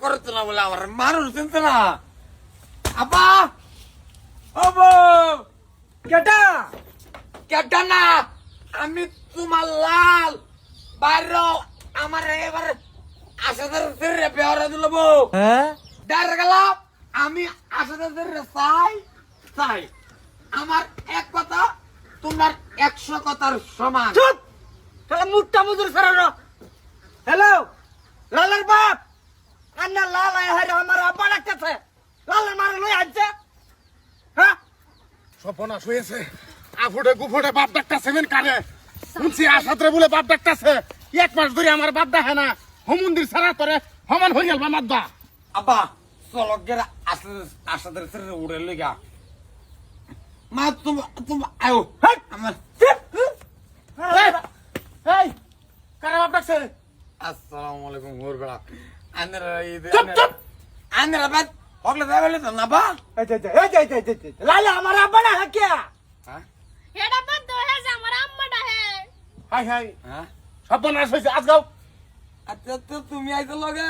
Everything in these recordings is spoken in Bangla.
করতে না বলে আমার মানুষ চিনতে না। আব্বা ও বউ কেটা কেটা না, আমি তোমার লাল বাইর আমার এবার আসাদের বেহরা দিল বউ। হ্যাঁ ডাইরেক্ট গেলাম আমি আসাদের চাই চাই। আমার এক কথা তোমার 100 কথার সমান। চুপ তাহলে মুটটা মুজুর সরানো। হ্যালো লালের বাপ আন্না লাল আয় হারে আমার আব্বা ডাকতেছে। লালের মারে লই আনছে। হ্যাঁ সপনাশ হয়েছে। আফুটে গুফুটে বাপ ডাকতেছে মেন কানে শুনছি আসাদরে বলে বাপ ডাকতেছে। 1 মাস ধরে আমার বাপ ডাকে না। হোমন্দির ছাড়া তোরে সমান হয়ে গেল মাদ্দা। আব্বা চলো গেরা আসাদের উড়ে লেগা মা তুমি আয়ো আমার। এই কারা বাপ ডাকছে? আসসালামু আলাইকুম হোর বেড়া আন্দারা চুপ চুপ। আন্দারা বাদ হকলে যাবে তো না বা। লালে আমার আব্বা না হাকিয়া। হ্যাঁ এটা বাদ দো হে যে আমার আম্মাটা হে। হাই হাই হ্যাঁ সপনাশ হয়েছে আজ গাও। আচ্ছা তো তুমি আইছো লগে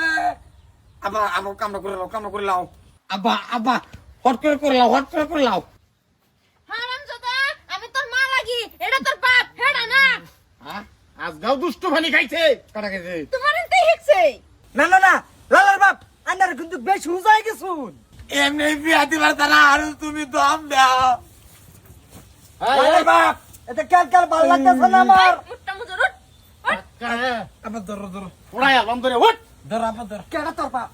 আব্বা আমার কামনা করে লাও আব্বা আব্বা হট করে লাও হট করে লাও। হারামজাদা আমি তোর মা লাগি এটা তোর বাপ হেডা না। হ্যাঁ আজ গাও দুষ্টু ভানি খাইছে। কাটা গেছে তোমার এতে হিকছে। না না না লালের বাপ আন্নার কিন্তু বেশ হুজাই গেছুন। এমনি বিয়া দিবার তারা আর তুমি দম দাও। লালের বাপ এটা কাল কাল ভাল লাগতেছে না আমার। মুট্টা মুজুর উঠ। আবার ধরো উড়াই আলম ধরে উঠ। ধরো আবার ধরো। কেটা তোর বাপ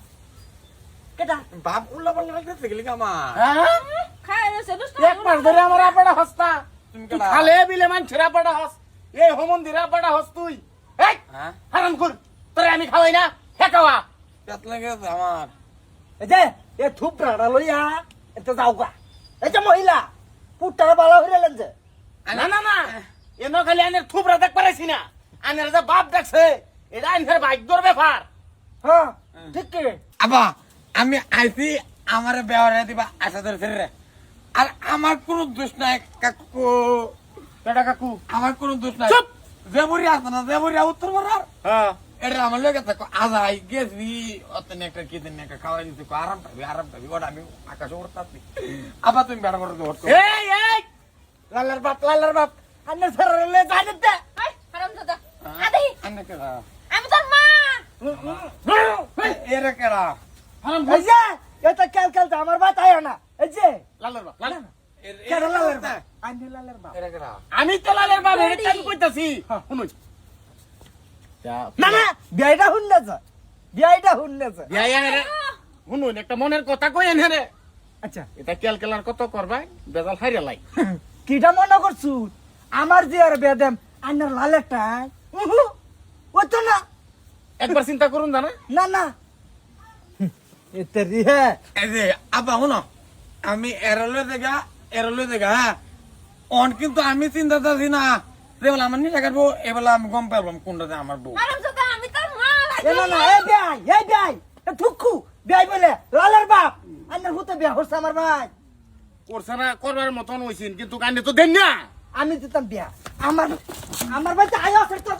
কেটা বাপ উল্লা পাল্লা লাগতেছে গেলি আমার। হ্যাঁ খায় রইছে দুষ্ট। 1 মাস ধরে আমার আপাটা হস্তা। তুমি তুই কেডা? খালে বিলে মানুষের আপাটা হস। এই হোমন্দির আপাটা হস তুই। এই হ্যাঁ হারাম কর তোরে আমি খাওয়াই না হেকাওয়া। পেট লেগেছে আমার। এই যে এ থুপড়াটা লইয়া এটা যাও গা। এই যে মহিলা পুট্টার বালা হইরা লেনছে। না না না এনো খালি আনের থুবরা দেখ পারাইছি না। আনের যে বাপ দেখছে এটা আনের ভাগ্যর ব্যাপার। হ্যাঁ ঠিক কি আব্বা আমি আইছি আমার বেওয়ারে দিবা আসাদের ছেড়ে আর আমার কোনো দোষ নাই কাকু। কেডা কাকু? আমার কোনো দোষ নাই। চুপ! জেবুরি আছে না জেবুরি উত্তর পাড়ার হ্যাঁ এটা আমার লোক আছে আজ আই গেছি অতনে একটা কি দিন একটা খাওয়াই দিতে আরাম পাবি ওটা আমি আকাশে উড়তাছি। আবার তুমি বেড়া করে দৌড় করো। এই এই লালার বাপ আন্নার সরলে জানেতে এই হারামজাদা আদি আন্নে কেডা আমি তোর মা। এরে কেডা হারাম এই যে এটা কাল কাল আমার বাত আয় না এই যে লালের বাপ লালের বাপ। কেডা লালের বাপ আন্নে লালের বাপ এরে কেডা আমি তো লালের বাপ এটা আমি কইতাছি। শুনুন না না বিয়াইটা হুন্নেছে বিয়াইটা হুন্নেছে বিয়াই আনে শুনুন একটা মনের কথা কই এনে রে। আচ্ছা এটা ক্যালকেলার কত করবা বেজাল হাইরা লাই। কিটা মনে করছু আমার যে আর বেদেম আন্নার লালেরটা ও তো না একবার চিন্তা করুন জানা। না না এতে রিহে এই যে আব্বা শুনো আমি এরলে দেখা হ্যাঁ অন কিন্তু আমি চিন্তা করছি না যে বলে আমার নিজে কাটবো এবেলা আমি গম পাবলাম কোনটাতে আমার বউ। হারামজাদা আমি তোর মা এ না লাগি। না এই বিয়াই এ থুকু বিয়াই বলে লালের বাপ আন্নার হুতে বিয়া হচ্ছে আমার ভাই করছে না করবার মতন হইছিন কিন্তু কান্দে তো দেন না। আমি দিতাম বিয়া আমার ভাই তো আয় আছে তোর